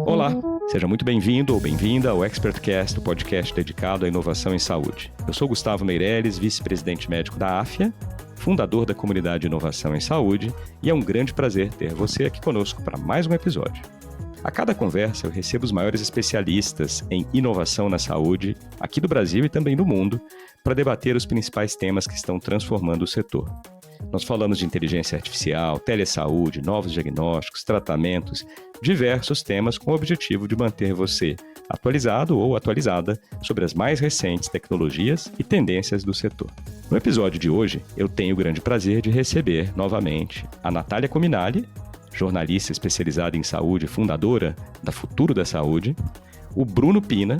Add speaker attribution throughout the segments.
Speaker 1: Olá, seja muito bem-vindo ou bem-vinda ao ExpertCast, o podcast dedicado à inovação em saúde. Eu sou Gustavo Meireles, vice-presidente médico da AFIA, fundador da comunidade de inovação em saúde, e é um grande prazer ter você aqui conosco para mais um episódio. A cada conversa eu recebo os maiores especialistas em inovação na saúde, aqui do Brasil e também do mundo, para debater os principais temas que estão transformando o setor. Nós falamos de inteligência artificial, telesaúde, novos diagnósticos, tratamentos, diversos temas com o objetivo de manter você atualizado ou atualizada sobre as mais recentes tecnologias e tendências do setor. No episódio de hoje, eu tenho o grande prazer de receber novamente a Natália Cominali, jornalista especializada em saúde, fundadora da Futuro da Saúde, o Bruno Pina,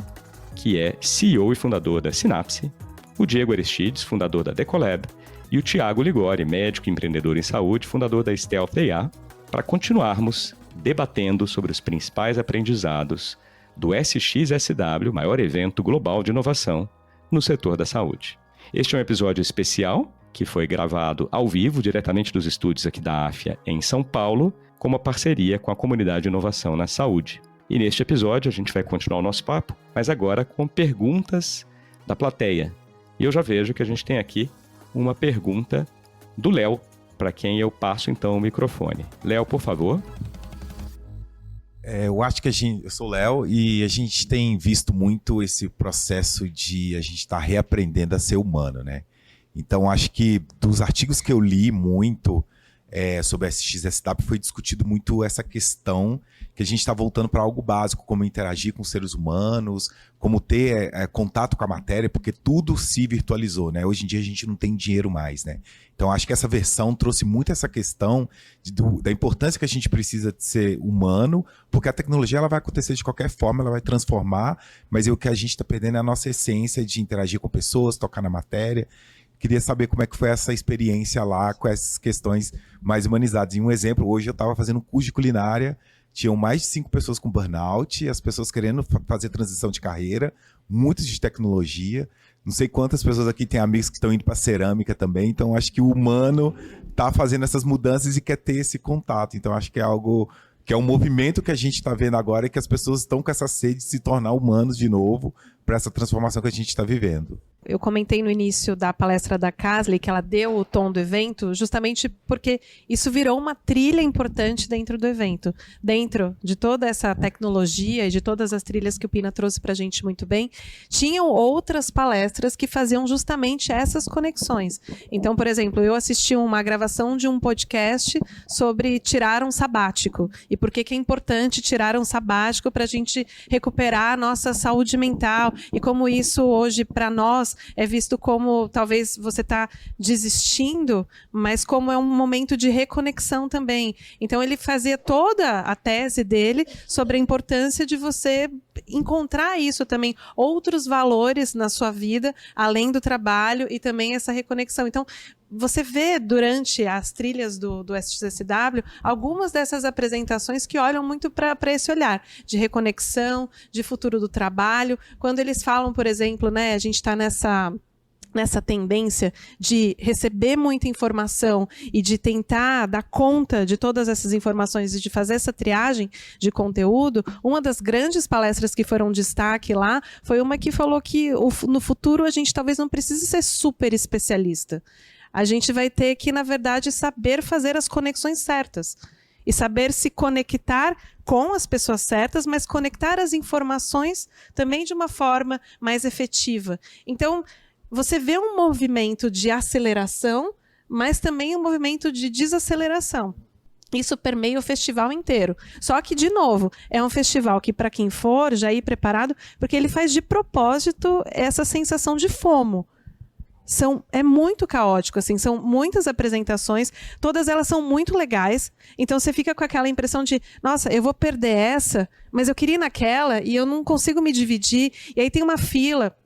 Speaker 1: que é CEO e fundador da Sinapse, o Diego Aristides, fundador da Decolab, e o Thiago Ligori, médico e empreendedor em saúde, fundador da Stealth AI, para continuarmos debatendo sobre os principais aprendizados do SXSW, maior evento global de inovação no setor da saúde. Este é um episódio especial que foi gravado ao vivo, diretamente dos estúdios aqui da AFIA em São Paulo, com uma parceria com a comunidade de inovação na saúde. E neste episódio a gente vai continuar o nosso papo, mas agora com perguntas da plateia. E eu já vejo que a gente tem aqui uma pergunta do Léo, para quem eu passo então o microfone. Léo, por favor.
Speaker 2: Eu acho que eu sou o Léo e a gente tem visto muito esse processo de a gente estar reaprendendo a ser humano, né? Então acho que dos artigos que eu li muito sobre a SXSW foi discutido muito essa questão que a gente está voltando para algo básico, como interagir com seres humanos, como ter contato com a matéria, porque tudo se virtualizou, né? Hoje em dia a gente não tem dinheiro mais, né? Então acho que essa versão trouxe muito essa questão da importância que a gente precisa de ser humano, porque a tecnologia ela vai acontecer de qualquer forma, ela vai transformar, mas o que a gente está perdendo é a nossa essência de interagir com pessoas, tocar na matéria. Queria saber como é que foi essa experiência lá com essas questões mais humanizadas. E um exemplo, hoje eu estava fazendo um curso de culinária, tinham mais de 5 pessoas com burnout, as pessoas querendo fazer transição de carreira, muitos de tecnologia. Não sei quantas pessoas aqui têm amigos que estão indo para cerâmica também, então acho que o humano está fazendo essas mudanças e quer ter esse contato. Então acho que é algo que é um movimento que a gente está vendo agora e que as pessoas estão com essa sede de se tornar humanos de novo para essa transformação que a gente está vivendo.
Speaker 3: Eu comentei no início da palestra da Kasley que ela deu o tom do evento justamente porque isso virou uma trilha importante dentro do evento. Dentro de toda essa tecnologia e de todas as trilhas que o Pina trouxe para a gente muito bem, tinham outras palestras que faziam justamente essas conexões. Então, por exemplo, eu assisti uma gravação de um podcast sobre tirar um sabático e por que é importante tirar um sabático para a gente recuperar a nossa saúde mental e como isso hoje para nós é visto como talvez você está desistindo, mas como é um momento de reconexão também. Então ele fazia toda a tese dele sobre a importância de você encontrar isso também, outros valores na sua vida, além do trabalho e também essa reconexão. Então você vê durante as trilhas do SXSW algumas dessas apresentações que olham muito para esse olhar de reconexão, de futuro do trabalho. Quando eles falam, por exemplo, né, a gente está nessa tendência de receber muita informação e de tentar dar conta de todas essas informações e de fazer essa triagem de conteúdo, uma das grandes palestras que foram destaque lá foi uma que falou que no futuro a gente talvez não precise ser super especialista. A gente vai ter que, na verdade, saber fazer as conexões certas e saber se conectar com as pessoas certas, mas conectar as informações também de uma forma mais efetiva. Então, você vê um movimento de aceleração, mas também um movimento de desaceleração. Isso permeia o festival inteiro. Só que, de novo, é um festival que, para quem for, já ir preparado, porque ele faz de propósito essa sensação de FOMO. É muito caótico, assim, são muitas apresentações, todas elas são muito legais, então você fica com aquela impressão de, nossa, eu vou perder essa, mas eu queria ir naquela e eu não consigo me dividir, e aí tem uma fila.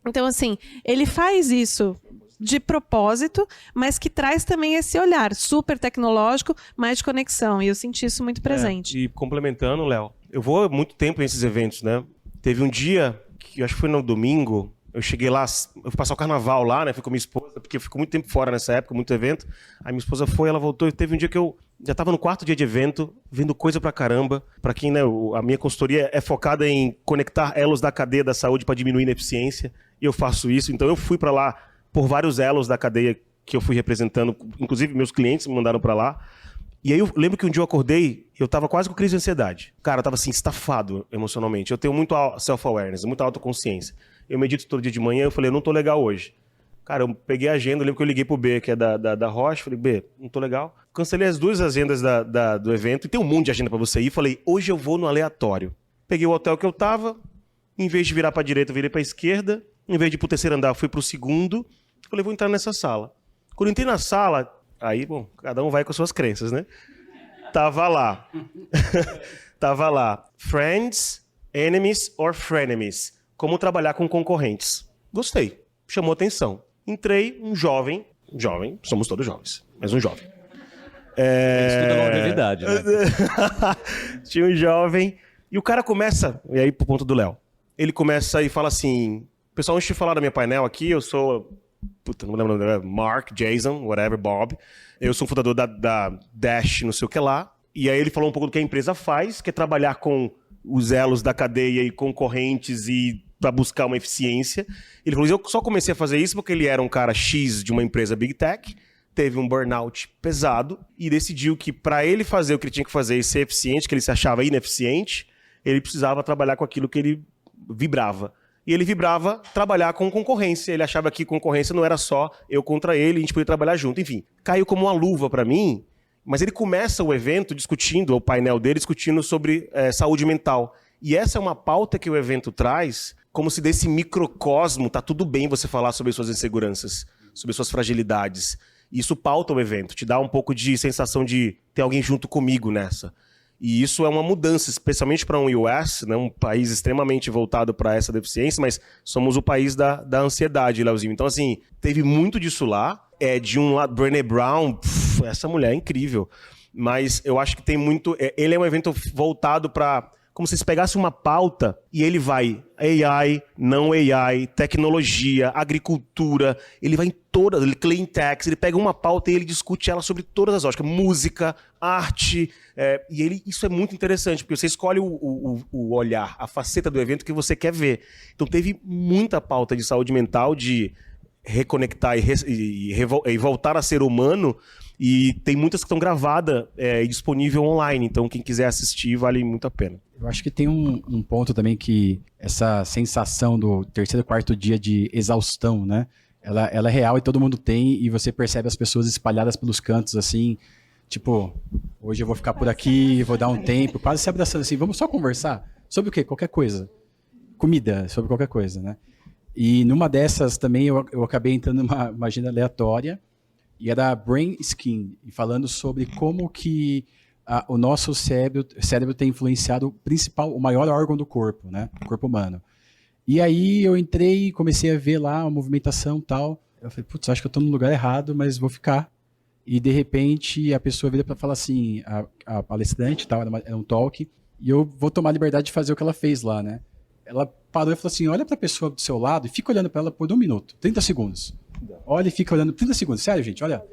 Speaker 3: Então, assim, ele faz isso de propósito, mas que traz também esse olhar super tecnológico, mais de conexão, e eu senti isso muito presente.
Speaker 4: E complementando, Léo, eu vou há muito tempo nesses eventos, né? Teve um dia, que eu acho que foi no domingo, Eu cheguei lá, eu fui passar o carnaval lá, né? Fui com minha esposa, porque eu fico muito tempo fora nessa época, muito evento. Aí minha esposa foi, ela voltou e teve um dia que eu já tava no 4º dia de evento, vendo coisa pra caramba. Pra quem, né, a minha consultoria é focada em conectar elos da cadeia da saúde pra diminuir a ineficiência. E eu faço isso. Então eu fui pra lá por vários elos da cadeia que eu fui representando. Inclusive meus clientes me mandaram pra lá. E aí eu lembro que um dia eu acordei, eu tava quase com crise de ansiedade. Cara, eu tava assim, estafado emocionalmente. Eu tenho muito self-awareness, muita autoconsciência. Eu medito todo dia de manhã, eu falei, eu não tô legal hoje. Cara, eu peguei a agenda, eu lembro que eu liguei pro B, que é da Roche, falei, B, não tô legal. Cancelei as 2 agendas do evento, e tem um monte de agenda pra você ir. Falei, hoje eu vou no aleatório. Peguei o hotel que eu tava, em vez de virar pra direita, eu virei pra esquerda. Em vez de ir pro 3º andar, eu fui pro 2º. Falei, vou entrar nessa sala. Quando eu entrei na sala, aí, bom, cada um vai com as suas crenças, né? Tava lá. Tava lá. Friends, enemies or frenemies. Como trabalhar com concorrentes. Gostei. Chamou atenção. Entrei, um jovem, somos todos jovens, mas um jovem.
Speaker 1: Estuda longevidade, né?
Speaker 4: Tinha um jovem, e o cara começa, e aí pro ponto do Léo, ele começa e fala assim, pessoal, antes de falar da minha painel aqui, eu sou, não me lembro, Mark, Jason, whatever, Bob, eu sou fundador da Dash, não sei o que lá, e aí ele falou um pouco do que a empresa faz, que é trabalhar com os elos da cadeia e concorrentes e para buscar uma eficiência. Ele falou, eu só comecei a fazer isso porque ele era um cara X de uma empresa Big Tech, teve um burnout pesado e decidiu que para ele fazer o que ele tinha que fazer e ser eficiente, que ele se achava ineficiente, ele precisava trabalhar com aquilo que ele vibrava. E ele vibrava trabalhar com concorrência. Ele achava que concorrência não era só eu contra ele, a gente podia trabalhar junto. Enfim, caiu como uma luva para mim, mas ele começa o evento discutindo, o painel dele discutindo sobre saúde mental. E essa é uma pauta que o evento traz, como se desse microcosmo tá tudo bem você falar sobre suas inseguranças, sobre suas fragilidades. Isso pauta o evento, te dá um pouco de sensação de ter alguém junto comigo nessa. E isso é uma mudança, especialmente para um US, né, um país extremamente voltado para essa deficiência, mas somos o país da ansiedade, Leozinho. Então, assim, teve muito disso lá. De um lado, Brené Brown, essa mulher é incrível. Mas eu acho que tem muito... Ele é um evento voltado para... Como se você pegasse uma pauta e ele vai AI, não AI, tecnologia, agricultura, ele vai em todas, ele clean tech, ele pega uma pauta e ele discute ela sobre todas as óticas, música, arte, isso é muito interessante, porque você escolhe o olhar, a faceta do evento que você quer ver. Então teve muita pauta de saúde mental, de reconectar e voltar a ser humano, e tem muitas que estão gravadas e disponível online, então quem quiser assistir vale muito a pena.
Speaker 5: Eu acho que tem um ponto também que essa sensação do 3º, 4º dia de exaustão, né? Ela é real e todo mundo tem, e você percebe as pessoas espalhadas pelos cantos, assim, tipo, hoje eu vou ficar por aqui, vou dar um tempo, quase se abraçando assim, vamos só conversar? Sobre o quê? Qualquer coisa. Comida, sobre qualquer coisa, né? E numa dessas também eu acabei entrando numa agenda aleatória, e era Brain Skin, e falando sobre como que o nosso cérebro tem influenciado o maior órgão do corpo, né? O corpo humano. E aí eu entrei e comecei a ver lá a movimentação e tal. Eu falei, putz, acho que eu tô no lugar errado, mas vou ficar. E de repente a pessoa vira para falar assim, a palestrante, tal, era um talk, e eu vou tomar a liberdade de fazer o que ela fez lá, né? Ela parou e falou assim, olha para a pessoa do seu lado e fica olhando para ela por 1 minuto, 30 segundos. Olha e fica olhando 30 segundos. Sério, gente, olha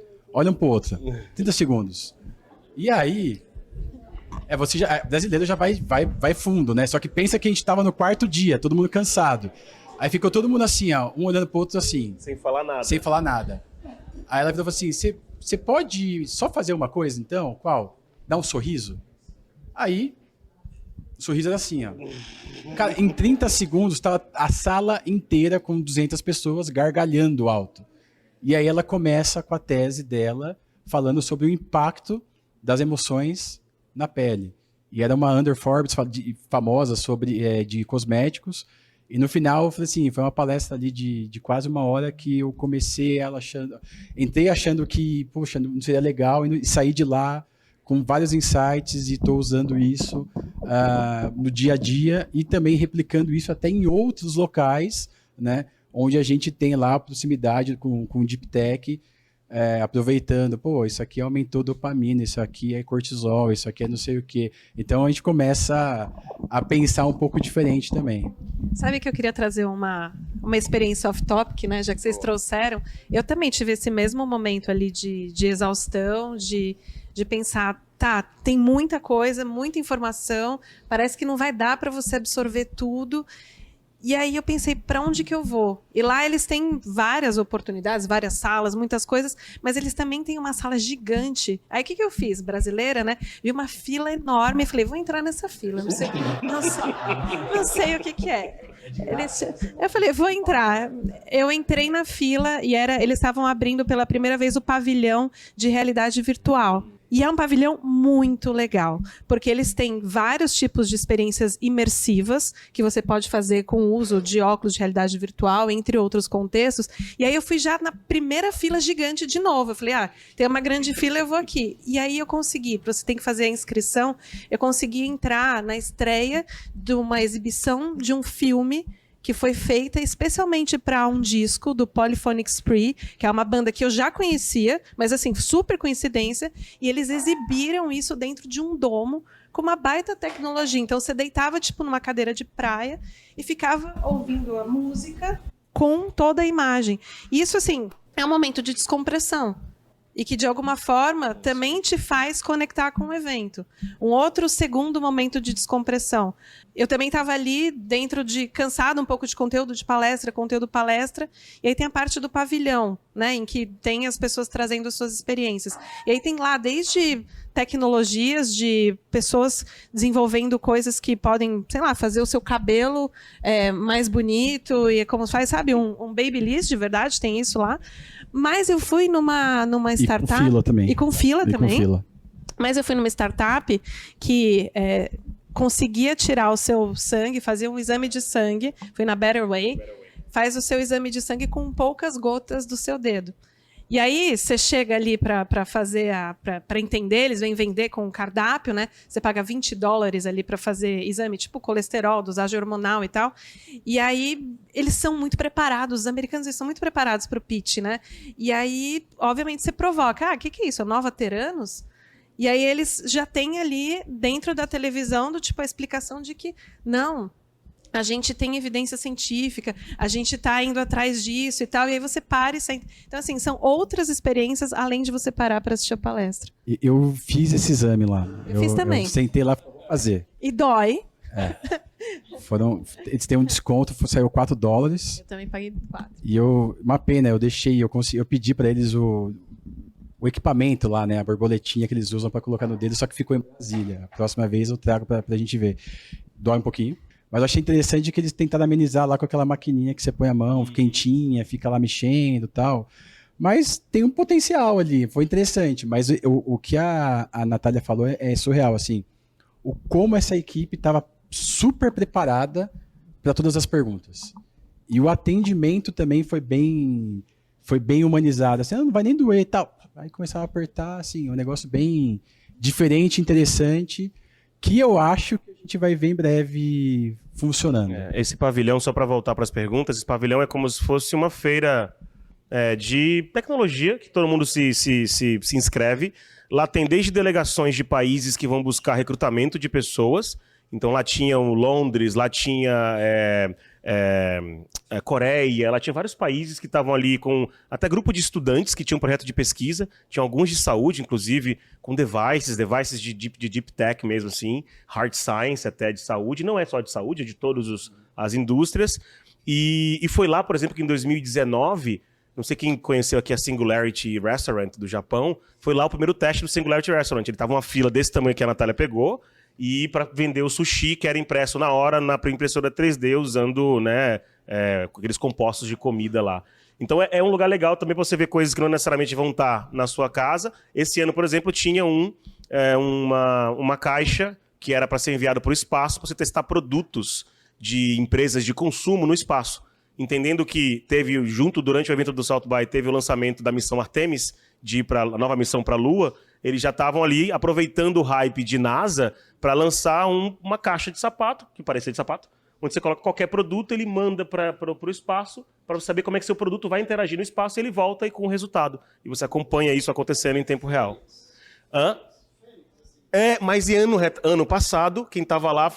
Speaker 5: um pro outro. 30 segundos. E aí, você brasileiro já vai fundo, né? Só que pensa que a gente tava no 4º dia, todo mundo cansado. Aí ficou todo mundo assim, ó, um olhando pro outro assim.
Speaker 4: Sem falar nada.
Speaker 5: Sem falar nada. Aí ela falou assim, você pode só fazer uma coisa, então? Qual? Dar um sorriso? Aí, o sorriso era assim, ó. Cara, em 30 segundos, tava a sala inteira com 200 pessoas gargalhando alto. E aí ela começa com a tese dela, falando sobre o impacto das emoções na pele. E era uma Under Forbes famosa sobre de cosméticos. E no final, eu falei assim, foi uma palestra ali de quase 1 hora que eu comecei entrei achando que, poxa, não seria legal, e saí de lá com vários insights e estou usando isso no dia a dia e também replicando isso até em outros locais, né, onde a gente tem lá proximidade com Deep Tech, aproveitando, pô, isso aqui aumentou dopamina, isso aqui é cortisol, isso aqui é não sei o quê. Então a gente começa a pensar um pouco diferente também.
Speaker 3: Sabe que eu queria trazer uma experiência off-topic, né? Já que vocês trouxeram. Eu também tive esse mesmo momento ali de exaustão, de pensar, tá, tem muita coisa, muita informação, parece que não vai dar para você absorver tudo. E aí eu pensei, para onde que eu vou? E lá eles têm várias oportunidades, várias salas, muitas coisas, mas eles também têm uma sala gigante. Aí o que eu fiz? Brasileira, né? Vi uma fila enorme e falei, vou entrar nessa fila. Não sei o que é. Eu falei, vou entrar. Eu entrei na fila e eles estavam abrindo pela primeira vez o pavilhão de realidade virtual. E é um pavilhão muito legal, porque eles têm vários tipos de experiências imersivas que você pode fazer com o uso de óculos de realidade virtual, entre outros contextos. E aí eu fui já na primeira fila gigante de novo. Eu falei, tem uma grande fila, eu vou aqui. E aí eu consegui, você tem que fazer a inscrição, eu consegui entrar na estreia de uma exibição de um filme que foi feita especialmente para um disco do Polyphonic Spree, que é uma banda que eu já conhecia, mas assim, super coincidência, e eles exibiram isso dentro de um domo com uma baita tecnologia. Então você deitava tipo numa cadeira de praia e ficava ouvindo a música com toda a imagem. E isso assim, é um momento de descompressão. E que, de alguma forma, também te faz conectar com o evento. Um outro segundo momento de descompressão. Eu também estava ali dentro cansado um pouco de conteúdo palestra, e aí tem a parte do pavilhão, né, em que tem as pessoas trazendo as suas experiências. E aí tem lá desde tecnologias de pessoas desenvolvendo coisas que podem, sei lá, fazer o seu cabelo mais bonito, e como faz, sabe, um babyliss de verdade, tem isso lá. Mas eu fui numa startup...
Speaker 5: E com fila também.
Speaker 3: E com fila também.
Speaker 5: Com fila.
Speaker 3: Mas eu fui numa startup que conseguia tirar o seu sangue, fazia um exame de sangue, fui na Better Way, faz o seu exame de sangue com poucas gotas do seu dedo. E aí você chega ali para fazer para entender, eles vêm vender com um cardápio, né? Você paga $20 ali para fazer exame, tipo colesterol, dosagem hormonal e tal. E aí eles são muito preparados, os americanos eles são muito preparados para o pitch, né? E aí, obviamente, você provoca, o que é isso? A nova Teranos? E aí eles já têm ali dentro da televisão do tipo a explicação de que não, a gente tem evidência científica, a gente está indo atrás disso e tal, e aí você para e senta. Então, assim, são outras experiências além de você parar para assistir a palestra.
Speaker 5: Eu fiz esse exame lá.
Speaker 3: Eu fiz também.
Speaker 5: Eu sentei lá para fazer.
Speaker 3: E dói.
Speaker 5: Eles têm um desconto, saiu $4.
Speaker 3: Eu também paguei 4.
Speaker 5: E uma pena, eu pedi para eles o equipamento lá, né, a borboletinha que eles usam para colocar no dedo, só que ficou em Brasília. A próxima vez eu trago para a gente ver. Dói um pouquinho. Mas eu achei interessante que eles tentaram amenizar lá com aquela maquininha que você põe a mão, quentinha, fica lá mexendo e tal. Mas tem um potencial ali, foi interessante. Mas o que a Natália falou é surreal, assim. Como essa equipe estava super preparada para todas as perguntas. E o atendimento também foi bem humanizado. Assim, não vai nem doer e tal. Aí começava a apertar, assim, um negócio bem diferente, interessante, que eu acho que a gente vai ver em breve funcionando.
Speaker 4: Esse pavilhão, só para voltar para as perguntas, esse pavilhão é como se fosse uma feira de tecnologia, que todo mundo se inscreve. Lá tem desde delegações de países que vão buscar recrutamento de pessoas. Então lá tinha Londres, lá tinha Coreia, lá tinha vários países que estavam ali com até grupo de estudantes que tinham um projeto de pesquisa, tinha alguns de saúde, inclusive, com devices de deep tech mesmo assim, hard science até de saúde, não é só de saúde, é de todas as indústrias. E foi lá, por exemplo, que em 2019, não sei quem conheceu aqui a Singularity Restaurant do Japão, foi lá o primeiro teste do Singularity Restaurant. Ele tava uma fila desse tamanho que a Natália pegou, e para vender o sushi, que era impresso na hora na impressora 3D, usando aqueles compostos de comida lá. Então é um lugar legal também para você ver coisas que não necessariamente vão estar na sua casa. Esse ano, por exemplo, tinha uma caixa que era para ser enviada para o espaço, para você testar produtos de empresas de consumo no espaço. Entendendo que durante o evento do South by, teve o lançamento da missão Artemis, de ir para a nova missão para a Lua, eles já estavam ali aproveitando o hype de NASA para lançar uma caixa de sapato, que parecia de sapato, onde você coloca qualquer produto, ele manda para o espaço, para você saber como é que seu produto vai interagir no espaço, e ele volta com o resultado. E você acompanha isso acontecendo em tempo real. Mas ano passado, quem estava lá...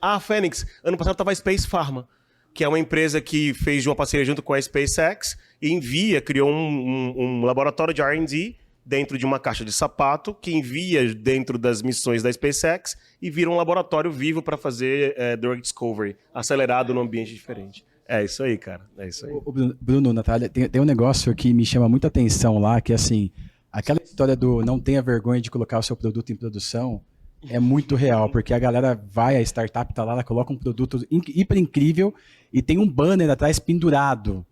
Speaker 4: a Fênix. Ano passado estava a Space Pharma, que é uma empresa que fez uma parceria junto com a SpaceX e criou um laboratório de R&D dentro de uma caixa de sapato, que envia dentro das missões da SpaceX e vira um laboratório vivo para fazer drug discovery, acelerado num ambiente diferente. É isso aí, cara. É isso aí.
Speaker 5: Bruno, Natália, tem um negócio que me chama muita atenção lá, que é assim, aquela história do não tenha vergonha de colocar o seu produto em produção é muito real, porque a galera a startup tá lá, ela coloca um produto hiper incrível e tem um banner atrás pendurado.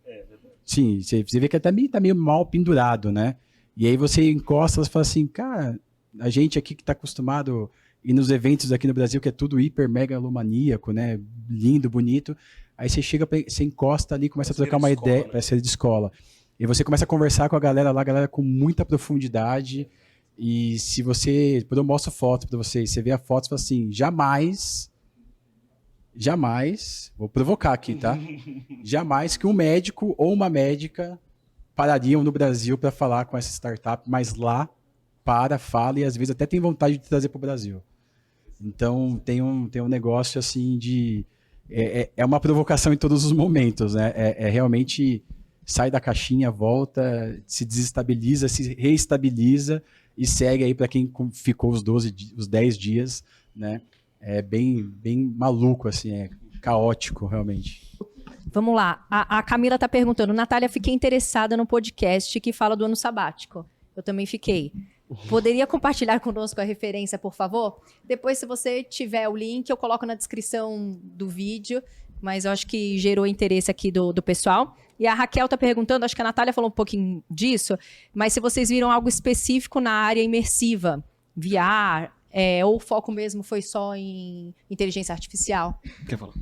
Speaker 5: Sim, você vê que até tá meio mal pendurado, né? E aí você encosta e fala assim, cara, a gente aqui que tá acostumado a ir nos eventos aqui no Brasil, que é tudo hiper megalomaníaco, né? Lindo, bonito. Aí você chega, você encosta ali, começa a trocar uma ideia, para ser de escola. E você começa a conversar com a galera com muita profundidade. E se você... Depois eu mostro foto para vocês. Você vê a foto e fala assim, jamais, vou provocar aqui, tá? Jamais que um médico ou uma médica parariam no Brasil para falar com essa startup, mas lá fala e às vezes até tem vontade de trazer para o Brasil. Então tem um negócio assim de... É uma provocação em todos os momentos, né? Realmente sai da caixinha, volta, se desestabiliza, se reestabiliza e segue aí para quem ficou os 10 dias, né? É bem maluco, assim, é caótico, realmente.
Speaker 6: Vamos lá. A Camila está perguntando, Natália, fiquei interessada no podcast que fala do ano sabático. Eu também fiquei. Poderia compartilhar conosco a referência, por favor? Depois, se você tiver o link, eu coloco na descrição do vídeo, mas eu acho que gerou interesse aqui do pessoal. E a Raquel está perguntando, acho que a Natália falou um pouquinho disso, mas se vocês viram algo específico na área imersiva, VR, ou o foco mesmo foi só em inteligência artificial?
Speaker 4: Quer falar?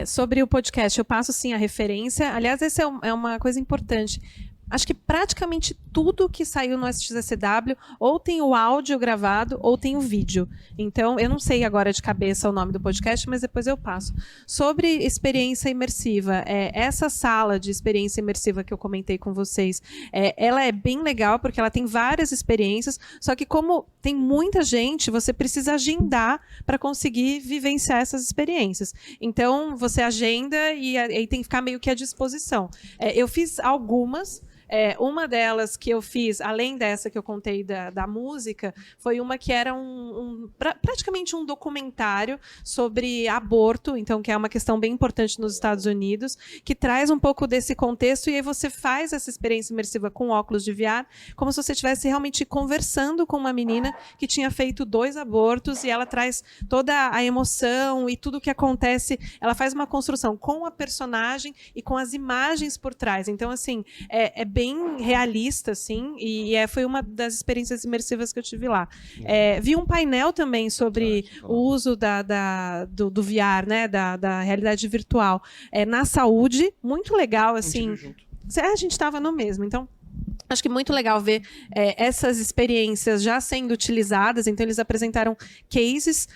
Speaker 3: Sobre o podcast, eu passo sim a referência. Aliás, essa é uma coisa importante. Acho que praticamente tudo que saiu no SXSW ou tem o áudio gravado ou tem o vídeo. Então, eu não sei agora de cabeça o nome do podcast, mas depois eu passo. Sobre experiência imersiva, essa sala de experiência imersiva que eu comentei com vocês, ela é bem legal porque ela tem várias experiências, só que como tem muita gente, você precisa agendar para conseguir vivenciar essas experiências. Então, você agenda e aí tem que ficar meio que à disposição. Eu fiz algumas. Uma delas que eu fiz, além dessa que eu contei da música, foi uma que era praticamente um documentário sobre aborto, então que é uma questão bem importante nos Estados Unidos, que traz um pouco desse contexto e aí você faz essa experiência imersiva com óculos de VR, como se você estivesse realmente conversando com uma menina que tinha feito 2 abortos e ela traz toda a emoção e tudo o que acontece, ela faz uma construção com a personagem e com as imagens por trás. Então, assim, é bem realista, assim, e foi uma das experiências imersivas que eu tive lá. Vi um painel também sobre o uso do VR, né, da realidade virtual na saúde, muito legal, assim. A gente estava no mesmo, então... Acho que é muito legal ver essas experiências já sendo utilizadas. Então, eles apresentaram cases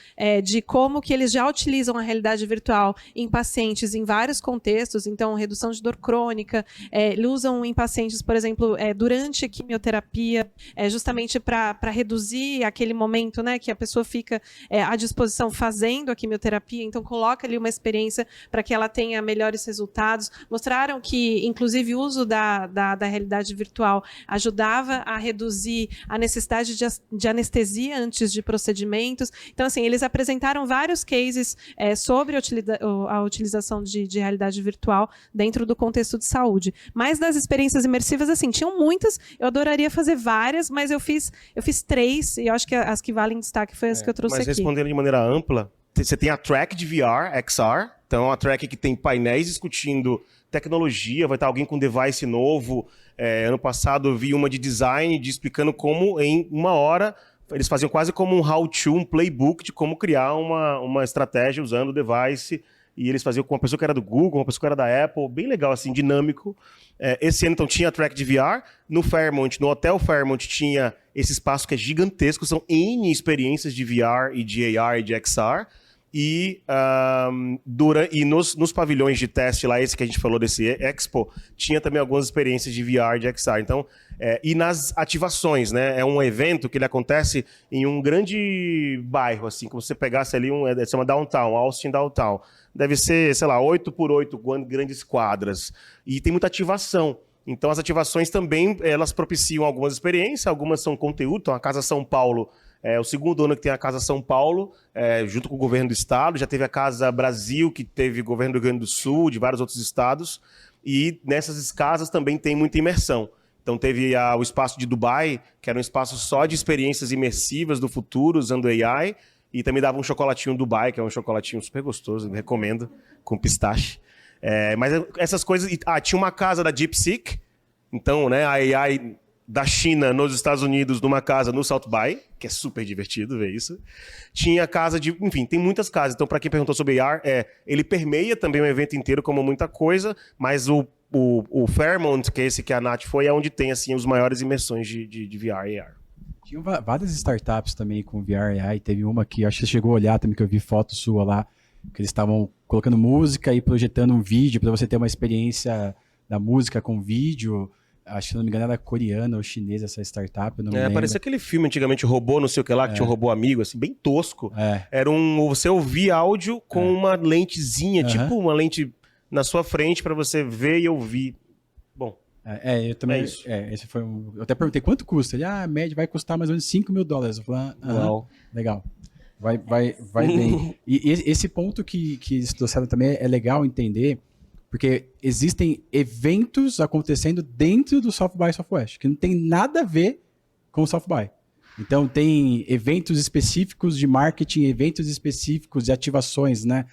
Speaker 3: de como que eles já utilizam a realidade virtual em pacientes em vários contextos. Então, redução de dor crônica. Eles usam em pacientes, por exemplo, durante a quimioterapia, justamente para reduzir aquele momento, né, que a pessoa fica à disposição fazendo a quimioterapia. Então, coloca ali uma experiência para que ela tenha melhores resultados. Mostraram que, inclusive, o uso da realidade virtual ajudava a reduzir a necessidade de anestesia antes de procedimentos. Então, assim, eles apresentaram vários cases sobre a utilização de realidade virtual dentro do contexto de saúde. Mas das experiências imersivas, assim, tinham muitas, eu adoraria fazer várias, mas eu fiz 3, e eu acho que as que valem destaque foi as que eu trouxe aqui.
Speaker 4: Mas respondendo de maneira ampla, você tem a track de VR, XR, então a track que tem painéis discutindo tecnologia, vai estar alguém com device novo. Ano passado eu vi uma de design, explicando como em 1 hora, eles faziam quase como um how-to, um playbook de como criar uma estratégia usando o device, e eles faziam com uma pessoa que era do Google, uma pessoa que era da Apple, bem legal, assim, dinâmico. Esse ano, então, tinha a track de VR, no Fairmont, no Hotel Fairmont, tinha esse espaço que é gigantesco, são N experiências de VR e de AR e de XR, E, nos pavilhões de teste lá, esse que a gente falou desse Expo, tinha também algumas experiências de VR, de XR. Então, e nas ativações, né? É um evento que ele acontece em um grande bairro, assim, como se você pegasse ali se chama Downtown, Austin Downtown. Deve ser, sei lá, 8x8 grandes quadras. E tem muita ativação. Então, as ativações também, elas propiciam algumas experiências, algumas são conteúdo. Então, a Casa São Paulo é o segundo ano que tem a Casa São Paulo, junto com o governo do estado. Já teve a Casa Brasil, que teve o governo do Rio Grande do Sul, de vários outros estados. E nessas casas também tem muita imersão. Então teve o espaço de Dubai, que era um espaço só de experiências imersivas do futuro, usando AI. E também dava um chocolatinho Dubai, que é um chocolatinho super gostoso, recomendo, com pistache. Mas essas coisas... tinha uma casa da DeepSeek. Então, né, a AI... da China nos Estados Unidos, numa casa no South By, que é super divertido ver isso. Tinha casa de... Enfim, tem muitas casas. Então, para quem perguntou sobre AR, ele permeia também o evento inteiro como muita coisa, mas o Fairmont, que é esse que a Nath foi, é onde tem assim, os maiores imersões de VR e AR.
Speaker 5: Tinha várias startups também com VR e AI. Teve uma que acho que você chegou a olhar também, que eu vi foto sua lá, que eles estavam colocando música e projetando um vídeo para você ter uma experiência da música com vídeo. Acho que, se não me engano, era coreana ou chinesa essa startup, eu não me lembro.
Speaker 4: Parecia aquele filme antigamente, Robô, não sei o que lá, que tinha um robô amigo, assim, bem tosco. Era você ouvir áudio com uma lentezinha, tipo uma lente na sua frente para você ver e ouvir. Bom,
Speaker 5: eu também.
Speaker 4: isso.
Speaker 5: Esse foi eu até perguntei quanto custa. Ele, a média vai custar mais ou menos $5 mil. Eu falei, legal. Vai bem. E esse ponto que eles trouxeram também é legal entender, porque existem eventos acontecendo dentro do South by Southwest, que não tem nada a ver com o South by. Então, tem eventos específicos de marketing, eventos específicos de ativações, né?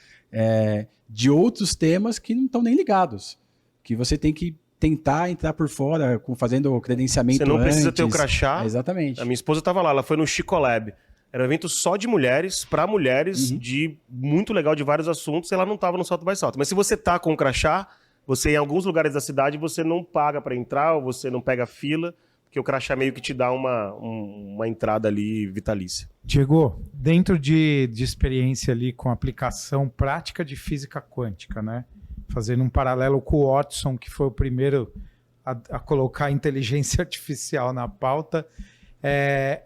Speaker 5: De outros temas que não estão nem ligados. Que você tem que tentar entrar por fora, fazendo o credenciamento antes.
Speaker 4: Você não precisa ter o crachá.
Speaker 5: Exatamente.
Speaker 4: A minha esposa estava lá, ela foi no Chicolab. Era um evento só de mulheres, para mulheres, de muito legal, de vários assuntos, e ela não estava no Salto by Salto. Mas se você tá com o crachá, você em alguns lugares da cidade, você não paga para entrar, ou você não pega fila, porque o crachá meio que te dá uma entrada ali vitalícia.
Speaker 7: Diego, dentro de experiência ali com aplicação prática de física quântica, né? Fazendo um paralelo com o Watson, que foi o primeiro a colocar a inteligência artificial na pauta,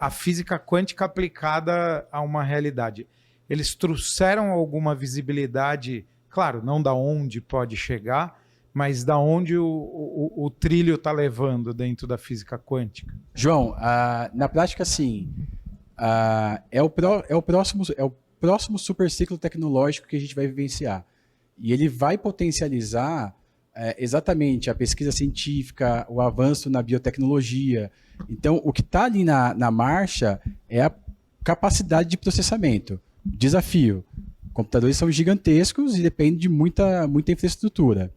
Speaker 7: a física quântica aplicada a uma realidade. Eles trouxeram alguma visibilidade, claro, não da onde pode chegar, mas da onde o trilho está levando dentro da física quântica.
Speaker 5: João, na prática, sim, é o próximo superciclo tecnológico que a gente vai vivenciar. E ele vai potencializar exatamente a pesquisa científica, o avanço na biotecnologia. Então, o que está ali na marcha é a capacidade de processamento. Desafio. Computadores são gigantescos e dependem de muita infraestrutura.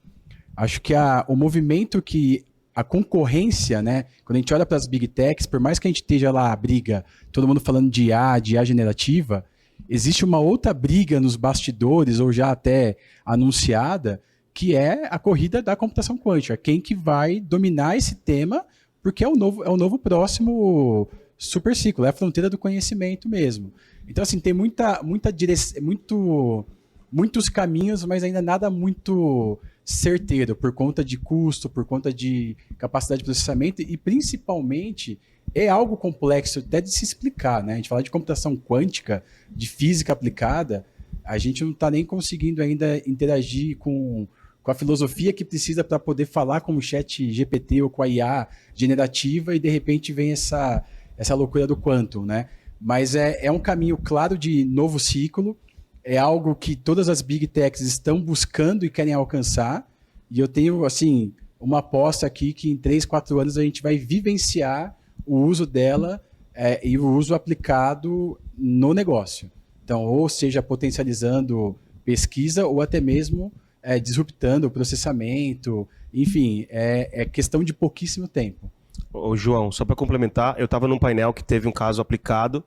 Speaker 5: Acho que o movimento que a concorrência, né? Quando a gente olha para as Big Techs, por mais que a gente esteja lá a briga, todo mundo falando de IA generativa, existe uma outra briga nos bastidores, ou já até anunciada, que é a corrida da computação quântica. Quem que vai dominar esse tema, porque é o novo próximo superciclo, é a fronteira do conhecimento mesmo. Então, assim, tem muitos caminhos, mas ainda nada muito certeiro, por conta de custo, por conta de capacidade de processamento, e principalmente é algo complexo até de se explicar, né? A gente fala de computação quântica, de física aplicada, a gente não está nem conseguindo ainda interagir com a filosofia que precisa para poder falar com o chat GPT ou com a IA generativa, e de repente vem essa loucura do quantum, né? Mas é um caminho claro de novo ciclo, é algo que todas as Big Techs estão buscando e querem alcançar, e eu tenho, assim, uma aposta aqui que em 3, 4 anos a gente vai vivenciar o uso dela e o uso aplicado no negócio. Então, ou seja, potencializando pesquisa ou até mesmo disruptando o processamento, enfim, é questão de pouquíssimo tempo.
Speaker 4: Ô, João, só para complementar, eu estava num painel que teve um caso aplicado,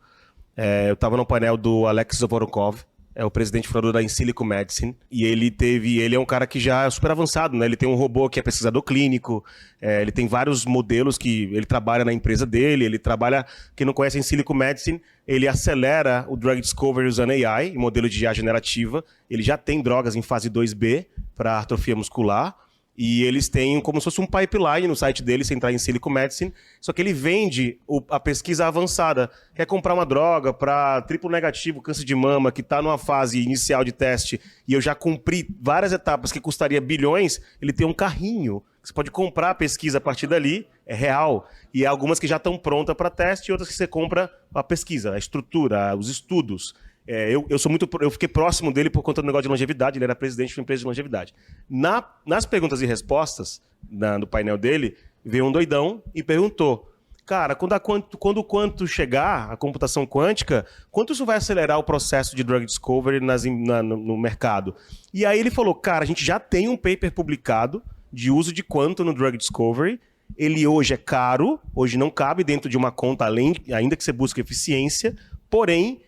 Speaker 4: eu estava no painel do Alex Zavorokov, é o presidente fundador da Insilico Medicine, e ele é um cara que já é super avançado, né? Ele tem um robô que é pesquisador clínico, ele tem vários modelos que ele trabalha na empresa dele, ele trabalha, quem não conhece a Insilico Medicine, ele acelera o drug discovery usando AI, modelo de IA generativa, ele já tem drogas em fase 2B para atrofia muscular, e eles têm como se fosse um pipeline no site deles, sem entrar em Insilico Medicine, só que ele vende a pesquisa avançada. Quer comprar uma droga para triplo negativo, câncer de mama, que está numa fase inicial de teste, e eu já cumpri várias etapas que custaria bilhões, ele tem um carrinho. Você pode comprar a pesquisa a partir dali, é real. E há algumas que já estão prontas para teste, e outras que você compra a pesquisa, a estrutura, os estudos. Eu fiquei próximo dele por conta do negócio de longevidade, ele era presidente de uma empresa de longevidade. Nas perguntas e respostas, no painel dele, veio um doidão e perguntou, cara, quando o quanto chegar, a computação quântica, quanto isso vai acelerar o processo de drug discovery no mercado? E aí ele falou, cara, a gente já tem um paper publicado de uso de quanto no drug discovery, ele hoje é caro, hoje não cabe dentro de uma conta, ainda que você busque eficiência, porém,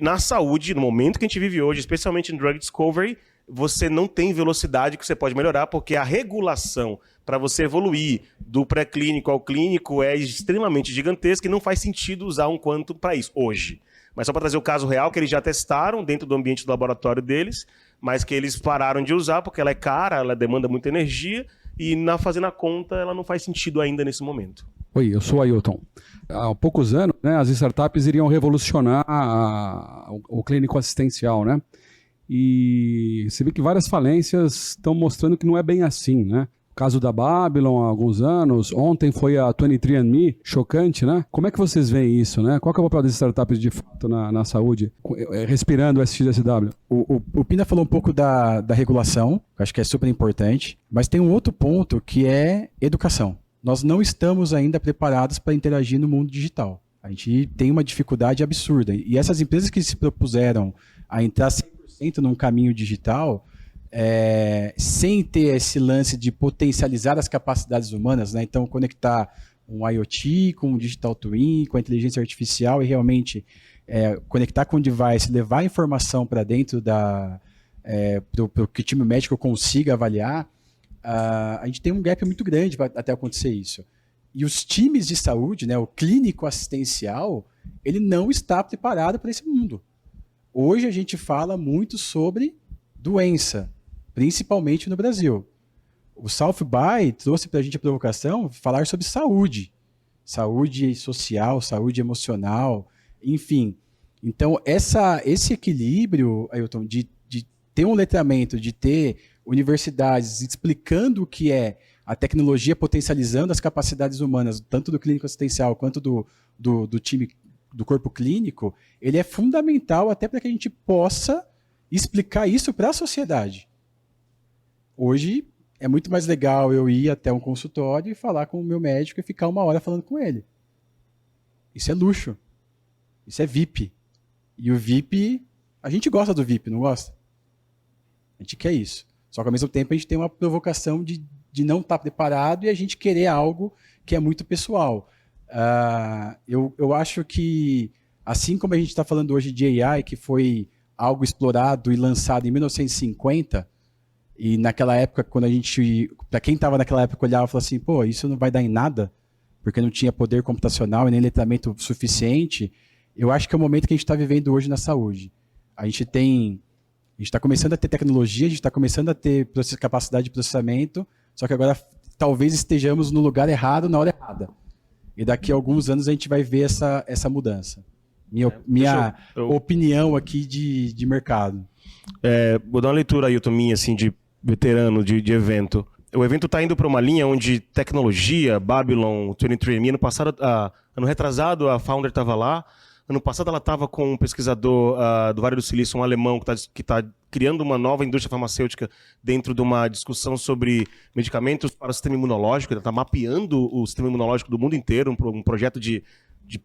Speaker 4: na saúde, no momento que a gente vive hoje, especialmente em drug discovery, você não tem velocidade que você pode melhorar, porque a regulação para você evoluir do pré-clínico ao clínico é extremamente gigantesca e não faz sentido usar um quanto para isso hoje. Mas só para trazer o caso real, que eles já testaram dentro do ambiente do laboratório deles, mas que eles pararam de usar porque ela é cara, ela demanda muita energia e fazendo a conta ela não faz sentido ainda nesse momento.
Speaker 8: Oi, eu sou o Ailton. Há poucos anos, né, as startups iriam revolucionar o clínico assistencial, né? E você vê que várias falências estão mostrando que não é bem assim, né? O caso da Babylon há alguns anos, ontem foi a 23andMe, chocante, né? Como é que vocês veem isso, né? Qual que é o papel das startups de fato na saúde, respirando o SXSW?
Speaker 5: O Pina falou um pouco da regulação, que eu acho que é super importante, mas tem um outro ponto que é educação. Nós não estamos ainda preparados para interagir no mundo digital. A gente tem uma dificuldade absurda. E essas empresas que se propuseram a entrar 100% num caminho digital, sem ter esse lance de potencializar as capacidades humanas, né? Então conectar um IoT com um Digital Twin, com a inteligência artificial e realmente conectar com o device, levar a informação para dentro para que o time médico consiga avaliar, a gente tem um gap muito grande para até acontecer isso. E os times de saúde, né, o clínico assistencial, ele não está preparado para esse mundo. Hoje a gente fala muito sobre doença, principalmente no Brasil. O South by trouxe para a gente a provocação falar sobre saúde. Saúde social, saúde emocional, enfim. Então, esse equilíbrio, Ailton, de ter um letramento, de ter universidades explicando o que é a tecnologia potencializando as capacidades humanas, tanto do clínico assistencial quanto do time do corpo clínico, ele é fundamental até para que a gente possa explicar isso para a sociedade. Hoje é muito mais legal eu ir até um consultório e falar com o meu médico e ficar 1 hora falando com ele. Isso é luxo. Isso é VIP. E o VIP, a gente gosta do VIP, não gosta? A gente quer isso. Só que ao mesmo tempo a gente tem uma provocação de não estar preparado e a gente querer algo que é muito pessoal. Eu acho que, assim como a gente está falando hoje de AI, que foi algo explorado e lançado em 1950, e naquela época, quando a gente, para quem estava naquela época, olhava e falava assim, pô, isso não vai dar em nada, porque não tinha poder computacional e nem letramento suficiente, eu acho que é o momento que a gente está vivendo hoje na saúde. A gente está começando a ter tecnologia, a gente está começando a ter capacidade de processamento, só que agora talvez estejamos no lugar errado, na hora errada. E daqui a alguns anos a gente vai ver essa mudança. Minha opinião aqui de mercado.
Speaker 4: Vou dar uma leitura, Ailton, minha, assim, de veterano de evento. O evento está indo para uma linha onde tecnologia, Babylon, 23andMe, ano retrasado a founder estava lá. Ano passado ela estava com um pesquisador do Vale do Silício, um alemão, que tá criando uma nova indústria farmacêutica dentro de uma discussão sobre medicamentos para o sistema imunológico. Ela está mapeando o sistema imunológico do mundo inteiro, um projeto de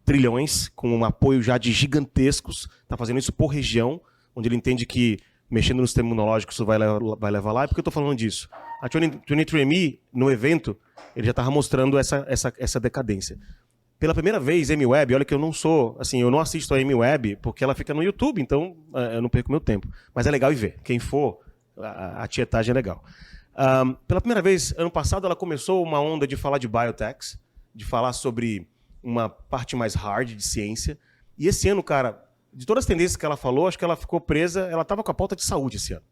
Speaker 4: trilhões, com um apoio já de gigantescos. Está fazendo isso por região, onde ele entende que mexendo no sistema imunológico isso vai levar lá. E por que eu estou falando disso? A 23andMe, no evento, ele já estava mostrando essa decadência. Pela primeira vez, Amy Webb, olha que eu não assisto a Amy Webb porque ela fica no YouTube, então eu não perco meu tempo. Mas é legal ir ver. Quem for, a tietagem é legal. Pela primeira vez, ano passado, ela começou uma onda de falar de biotechs, de falar sobre uma parte mais hard de ciência. E esse ano, cara, de todas as tendências que ela falou, acho que ela ficou presa, ela estava com a pauta de saúde esse ano.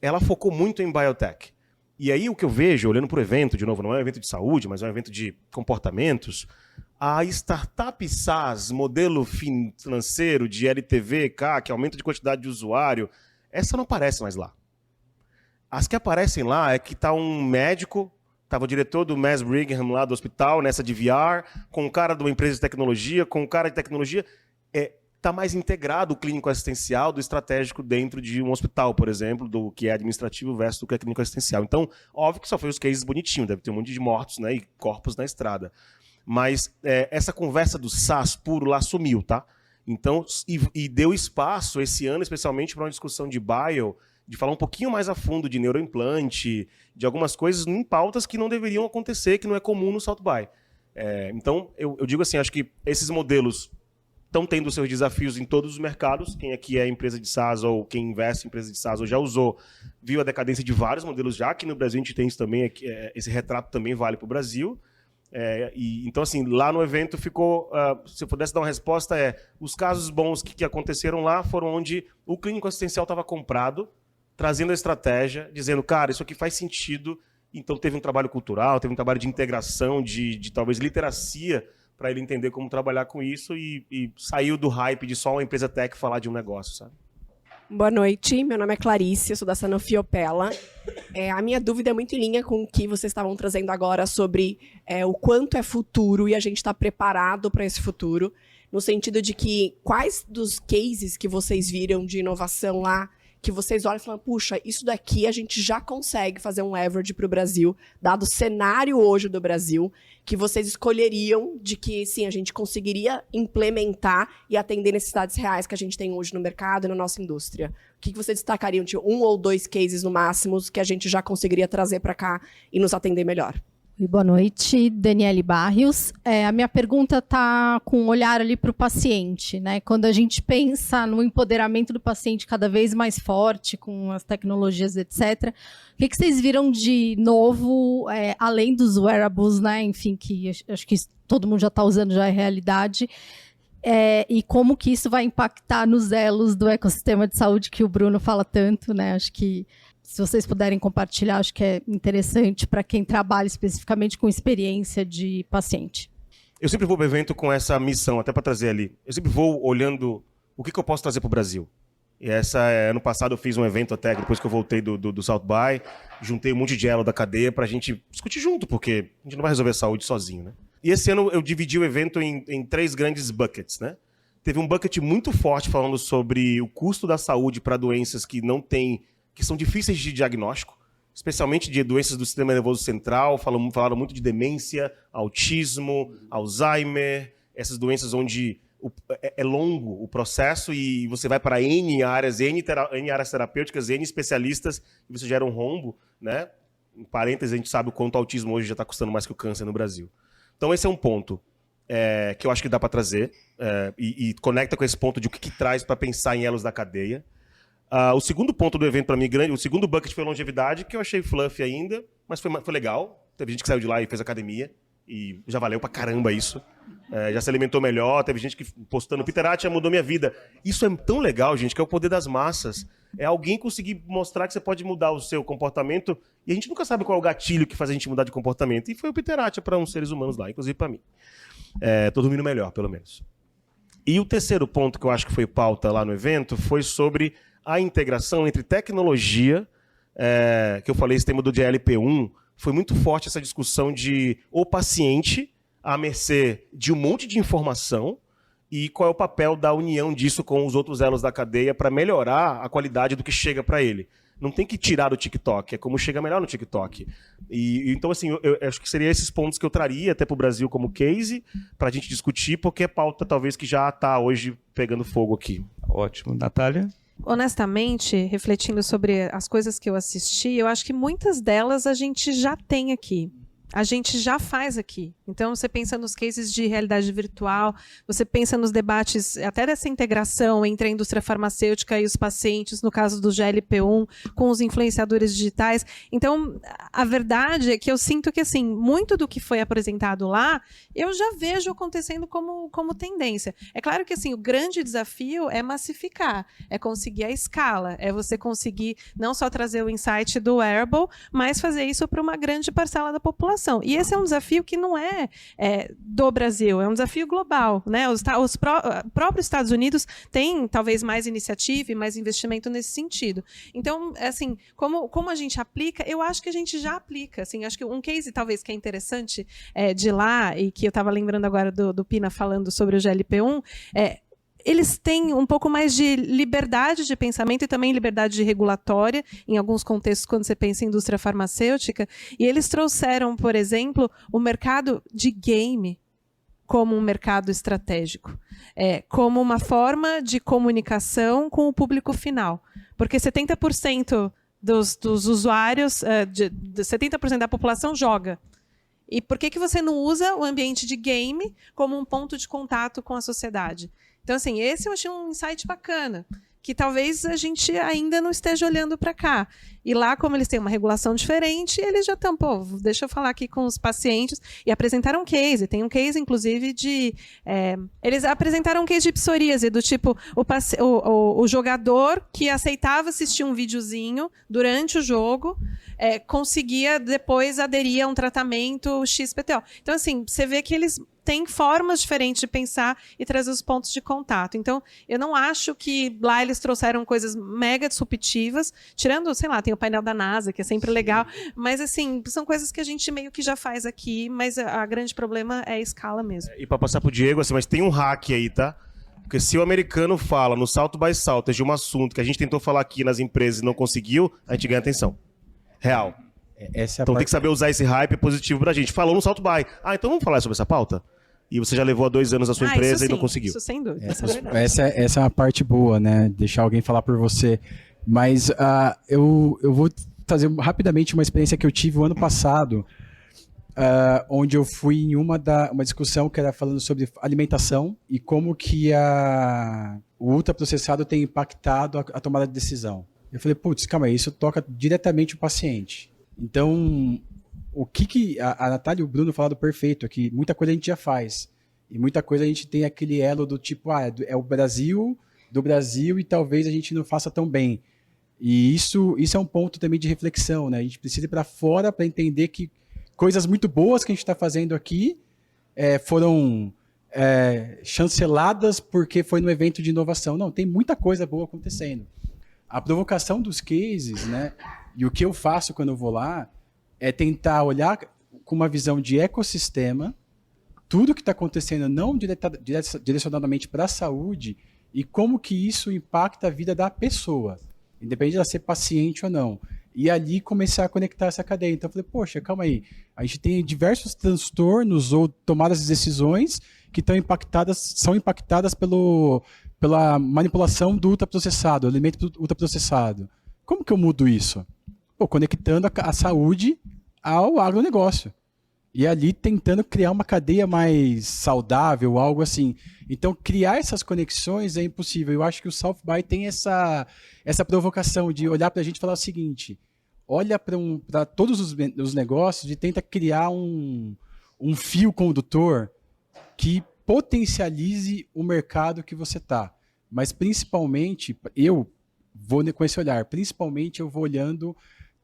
Speaker 4: Ela focou muito em biotech. E aí o que eu vejo, olhando para o evento, de novo, não é um evento de saúde, mas é um evento de comportamentos, a startup SaaS, modelo financeiro de LTV, CAC, aumento de quantidade de usuário, essa não aparece mais lá. As que aparecem lá é que está um médico, estava o diretor do Mass Brigham lá do hospital, nessa de VR, com um cara de uma empresa de tecnologia, com um cara de tecnologia. Está mais integrado o clínico assistencial do estratégico dentro de um hospital, por exemplo, do que é administrativo versus do que é clínico assistencial. Então, óbvio que só foi os cases bonitinhos, deve ter um monte de mortos, né, e corpos na estrada. Mas essa conversa do SaaS puro lá sumiu, tá? Então, e deu espaço esse ano, especialmente para uma discussão de bio, de falar um pouquinho mais a fundo de neuroimplante, de algumas coisas em pautas que não deveriam acontecer, que não é comum no South By. Então, eu digo assim, acho que esses modelos estão tendo seus desafios em todos os mercados. Quem aqui é empresa de SaaS ou quem investe em empresa de SaaS ou já usou, viu a decadência de vários modelos já. Aqui no Brasil a gente tem isso também, esse retrato também vale para o Brasil. Então, assim, lá no evento ficou, se eu pudesse dar uma resposta, os casos bons que aconteceram lá foram onde o clínico assistencial estava comprado, trazendo a estratégia, dizendo, cara, isso aqui faz sentido. Então teve um trabalho cultural, teve um trabalho de integração, de talvez literacia, para ele entender como trabalhar com isso e saiu do hype de só uma empresa tech falar de um negócio, sabe?
Speaker 9: Boa noite, meu nome é Clarice, eu sou da Sanofi Opella. A minha dúvida é muito em linha com o que vocês estavam trazendo agora sobre o quanto é futuro e a gente está preparado para esse futuro, no sentido de que quais dos cases que vocês viram de inovação lá, que vocês olham e falam, puxa, isso daqui a gente já consegue fazer um leverage para o Brasil, dado o cenário hoje do Brasil, que vocês escolheriam de que, sim, a gente conseguiria implementar e atender necessidades reais que a gente tem hoje no mercado e na nossa indústria. O que vocês destacariam de 1 ou 2 cases no máximo que a gente já conseguiria trazer para cá e nos atender melhor?
Speaker 6: Boa noite, Daniele Barrios. A minha pergunta está com um olhar ali para o paciente, né? Quando a gente pensa no empoderamento do paciente cada vez mais forte, com as tecnologias, etc., o que vocês viram de novo, além dos wearables, né? Enfim, que acho que todo mundo já está usando, já é realidade, e como que isso vai impactar nos elos do ecossistema de saúde que o Bruno fala tanto, né? Acho que se vocês puderem compartilhar, acho que é interessante para quem trabalha especificamente com experiência de paciente.
Speaker 4: Eu sempre vou para o evento com essa missão, até para trazer ali. Eu sempre vou olhando o que eu posso trazer para o Brasil. E ano passado eu fiz um evento até, depois que eu voltei do South By, juntei um monte de elo da cadeia para a gente discutir junto, porque a gente não vai resolver a saúde sozinho, né? E esse ano eu dividi o evento em 3 grandes buckets, né? Teve um bucket muito forte falando sobre o custo da saúde para doenças que são difíceis de diagnóstico, especialmente de doenças do sistema nervoso central, falaram muito de demência, autismo, Alzheimer, essas doenças onde é longo o processo e você vai para N áreas terapêuticas, N especialistas, e você gera um rombo, né? Em parênteses, a gente sabe o quanto o autismo hoje já está custando mais que o câncer no Brasil. Então esse é um ponto que eu acho que dá para trazer e conecta com esse ponto de o que traz para pensar em elos da cadeia. O segundo ponto do evento para mim grande, o segundo bucket foi longevidade, que eu achei fluffy ainda, mas foi legal. Teve gente que saiu de lá e fez academia, e já valeu pra caramba isso. Já se alimentou melhor, teve gente que postando, Peter Attia mudou minha vida. Isso é tão legal, gente, que é o poder das massas. É alguém conseguir mostrar que você pode mudar o seu comportamento, e a gente nunca sabe qual é o gatilho que faz a gente mudar de comportamento. E foi o Peter Attia para uns seres humanos lá, inclusive para mim. Tô dormindo melhor, pelo menos. E o terceiro ponto que eu acho que foi pauta lá no evento foi sobre a integração entre tecnologia, que eu falei, esse tema do GLP-1, foi muito forte essa discussão de o paciente à mercê de um monte de informação e qual é o papel da união disso com os outros elos da cadeia para melhorar a qualidade do que chega para ele. Não tem que tirar do TikTok, é como chega melhor no TikTok. Então, assim, eu acho que seriam esses pontos que eu traria até para o Brasil como case, para a gente discutir, porque é pauta talvez que já está hoje pegando fogo aqui.
Speaker 1: Ótimo. Natália?
Speaker 3: Honestamente, refletindo sobre as coisas que eu assisti, eu acho que muitas delas a gente já tem aqui. a gente já faz aqui. Então, você pensa nos cases de realidade virtual, você pensa nos debates até dessa integração entre a indústria farmacêutica e os pacientes, no caso do GLP-1, com os influenciadores digitais. Então, a verdade é que eu sinto que, assim, muito do que foi apresentado lá, eu já vejo acontecendo como tendência. É claro que, assim, o grande desafio é massificar, é conseguir a escala, é você conseguir não só trazer o insight do wearable, mas fazer isso para uma grande parcela da população. E esse é um desafio que não é do Brasil, é um desafio global, né? Os próprios Estados Unidos têm talvez mais iniciativa e mais investimento nesse sentido. Então, assim, como a gente aplica, eu acho que a gente já aplica. Assim, acho que um case talvez que é interessante de lá, e que eu estava lembrando agora do Pina falando sobre o GLP-1, eles têm um pouco mais de liberdade de pensamento e também liberdade regulatória, em alguns contextos, quando você pensa em indústria farmacêutica, e eles trouxeram, por exemplo, o mercado de game como um mercado estratégico, como uma forma de comunicação com o público final. Porque 70% dos usuários, 70% da população joga. E por que você não usa o ambiente de game como um ponto de contato com a sociedade? Então, assim, esse eu achei um insight bacana, que talvez a gente ainda não esteja olhando para cá. E lá, como eles têm uma regulação diferente, eles já estão, deixa eu falar aqui com os pacientes, e apresentaram um case. Tem um case, inclusive, de... eles apresentaram um case de psoríase, do tipo, o jogador que aceitava assistir um videozinho durante o jogo, conseguia depois aderir a um tratamento XPTO. Então, assim, você vê que eles têm formas diferentes de pensar e trazer os pontos de contato. Então, eu não acho que lá eles trouxeram coisas mega disruptivas, tirando, sei lá, tem o painel da NASA, que é sempre legal, mas, assim, são coisas que a gente meio que já faz aqui, mas a grande problema é a escala mesmo.
Speaker 4: E para passar pro Diego, assim, mas tem um hack aí, tá? Porque se o americano fala no salto by salto de um assunto que a gente tentou falar aqui nas empresas e não conseguiu, a gente ganha atenção. Real. Então tem que saber usar esse hype positivo pra gente. Falou no salto by. Então vamos falar sobre essa pauta? E você já levou há 2 anos a sua empresa e não conseguiu.
Speaker 3: Isso sem dúvida.
Speaker 5: Essa é uma parte boa, né? Deixar alguém falar por você. Mas eu vou trazer rapidamente uma experiência que eu tive o ano passado, onde eu fui em uma discussão que era falando sobre alimentação e como que o ultraprocessado tem impactado a tomada de decisão. Eu falei, putz, calma aí, isso toca diretamente o paciente. Então, o que a Natália e o Bruno falaram perfeito aqui, muita coisa a gente já faz. E muita coisa a gente tem aquele elo do tipo, é o Brasil, do Brasil, e talvez a gente não faça tão bem. E isso é um ponto também de reflexão, né? A gente precisa ir para fora para entender que coisas muito boas que a gente está fazendo aqui foram chanceladas porque foi no evento de inovação. Não, tem muita coisa boa acontecendo. A provocação dos cases, né? E o que eu faço quando eu vou lá é tentar olhar com uma visão de ecossistema, tudo que está acontecendo não direcionadamente para a saúde e como que isso impacta a vida da pessoa, independente de ela ser paciente ou não. E ali começar a conectar essa cadeia. Então eu falei, poxa, calma aí, a gente tem diversos transtornos ou tomadas de decisões que são impactadas pela manipulação do ultraprocessado, alimento ultraprocessado. Como que eu mudo isso? Conectando a saúde ao agronegócio. E ali tentando criar uma cadeia mais saudável, algo assim. Então, criar essas conexões é impossível. Eu acho que o South by tem essa provocação de olhar para a gente e falar o seguinte, olha para todos os negócios e tenta criar um fio condutor que potencialize o mercado que você está. Mas, principalmente, eu vou com esse olhar, principalmente eu vou olhando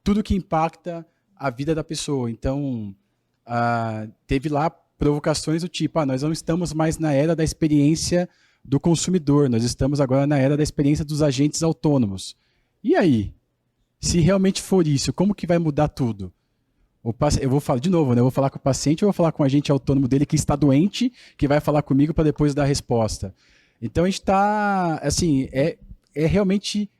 Speaker 5: tudo que impacta a vida da pessoa. Então, teve lá provocações do tipo, nós não estamos mais na era da experiência do consumidor, nós estamos agora na era da experiência dos agentes autônomos. E aí? Se realmente for isso, como que vai mudar tudo? Eu vou falar de novo, né? Eu vou falar com o paciente ou vou falar com o agente autônomo dele que está doente, que vai falar comigo para depois dar a resposta? Então, a gente está, assim, realmente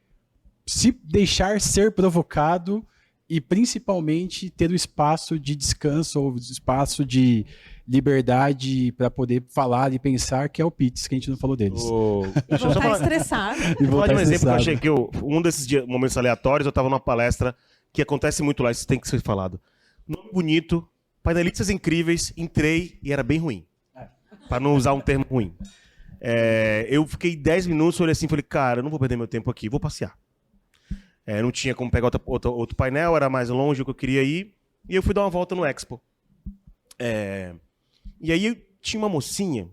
Speaker 5: se deixar ser provocado e principalmente ter o espaço de descanso ou o espaço de liberdade para poder falar e pensar, que é o PITS, que a gente não falou deles.
Speaker 3: E voltar estressado.
Speaker 4: Vou dar um exemplo que eu achei que um desses momentos aleatórios, eu estava numa palestra que acontece muito lá, isso tem que ser falado. Nome bonito, Painelistas incríveis, entrei e era bem ruim. Para não usar um termo ruim. Eu fiquei 10 minutos, olhei assim e falei, cara, eu não vou perder meu tempo aqui, vou passear. Não tinha como pegar outro painel, era mais longe do que eu queria ir. E eu fui dar uma volta no Expo. E aí tinha uma mocinha,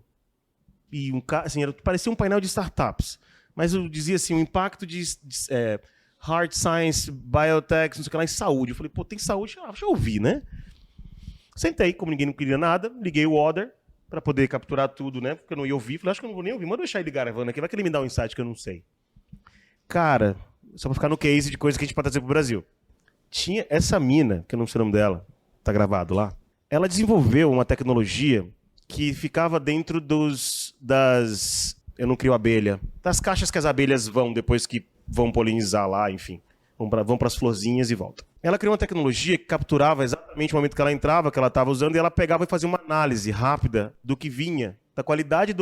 Speaker 4: e assim, parecia um painel de startups. Mas eu dizia assim, o impacto de hard science, biotech, não sei o que lá, em saúde. Eu falei, pô, tem saúde? Deixa eu ouvir, né? Sentei, como ninguém não queria nada, liguei o Other para poder capturar tudo, né? Porque eu não ia ouvir. Falei, acho que eu não vou nem ouvir. Manda eu deixar ele gravando aqui, vai que ele me dá um insight que eu não sei. Cara, só pra ficar no case de coisa que a gente pode trazer pro Brasil. Tinha essa mina, que eu não sei o nome dela, tá gravado lá. Ela desenvolveu uma tecnologia que ficava dentro das... Eu não crio abelha. Das caixas que as abelhas vão depois que vão polinizar lá, enfim. Vão para as florzinhas e voltam. Ela criou uma tecnologia que capturava exatamente o momento que ela entrava, que ela estava usando, e ela pegava e fazia uma análise rápida do que vinha, da qualidade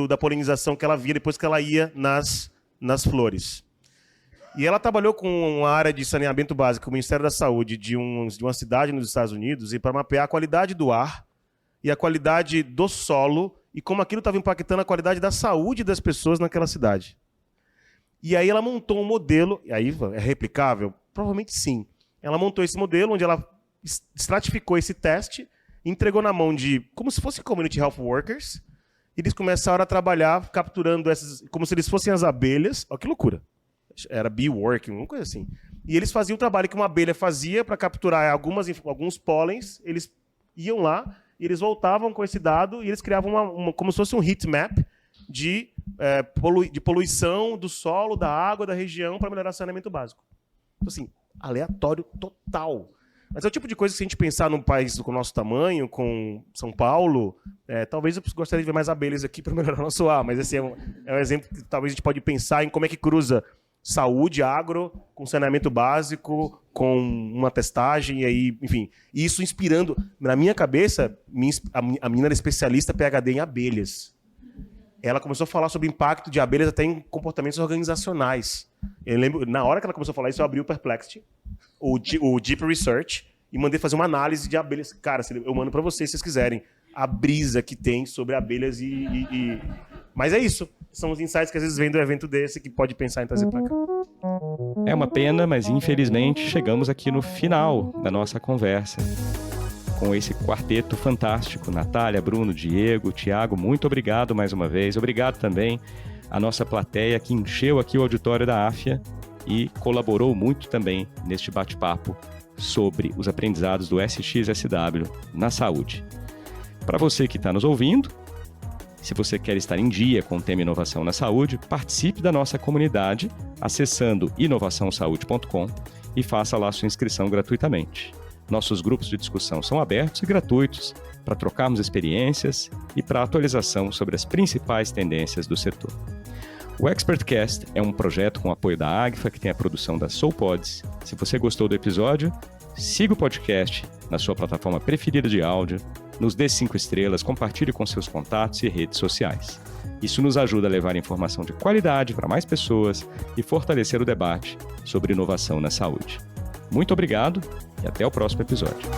Speaker 4: da polinização que ela via depois que ela ia nas flores. E ela trabalhou com uma área de saneamento básico, o Ministério da Saúde, de uma cidade nos Estados Unidos, e para mapear a qualidade do ar e a qualidade do solo e como aquilo estava impactando a qualidade da saúde das pessoas naquela cidade. E aí ela montou um modelo, e aí é replicável? Provavelmente sim. Ela montou esse modelo onde ela estratificou esse teste, entregou na mão de, como se fossem community health workers, e eles começaram a trabalhar capturando essas, como se eles fossem as abelhas. Olha que loucura. Era bee working, uma coisa assim. E eles faziam o trabalho que uma abelha fazia para capturar alguns pólens, eles iam lá, e eles voltavam com esse dado, e eles criavam como se fosse um heat map de poluição do solo, da água, da região, para melhorar o saneamento básico. Então, assim, aleatório total. Mas é o tipo de coisa que, se a gente pensar num país com o nosso tamanho, com São Paulo, talvez eu gostaria de ver mais abelhas aqui para melhorar o nosso ar, mas esse é um exemplo que talvez a gente pode pensar em como é que cruza saúde, agro, com saneamento básico, com uma testagem, e aí, enfim, isso inspirando. Na minha cabeça, a menina era especialista PhD em abelhas. Ela começou a falar sobre o impacto de abelhas até em comportamentos organizacionais. Eu lembro, na hora que ela começou a falar isso, eu abri o Perplexity, o Deep Research, e mandei fazer uma análise de abelhas. Cara, eu mando para vocês, se vocês quiserem, a brisa que tem sobre abelhas Mas é isso. São os insights que às vezes vêm do evento desse que pode pensar em trazer para cá.
Speaker 1: É uma pena, mas infelizmente chegamos aqui no final da nossa conversa com esse quarteto fantástico. Natália, Bruno, Diego, Thiago, muito obrigado mais uma vez. Obrigado também à nossa plateia que encheu aqui o auditório da AFIA e colaborou muito também neste bate-papo sobre os aprendizados do SXSW na saúde. Para você que está nos ouvindo, se você quer estar em dia com o tema Inovação na Saúde, participe da nossa comunidade acessando inovaçãosaude.com e faça lá sua inscrição gratuitamente. Nossos grupos de discussão são abertos e gratuitos para trocarmos experiências e para atualização sobre as principais tendências do setor. O ExpertCast é um projeto com apoio da Agfa, que tem a produção da SoulPods. Se você gostou do episódio, siga o podcast na sua plataforma preferida de áudio, nos dê 5 estrelas, compartilhe com seus contatos e redes sociais. Isso nos ajuda a levar informação de qualidade para mais pessoas e fortalecer o debate sobre inovação na saúde. Muito obrigado e até o próximo episódio.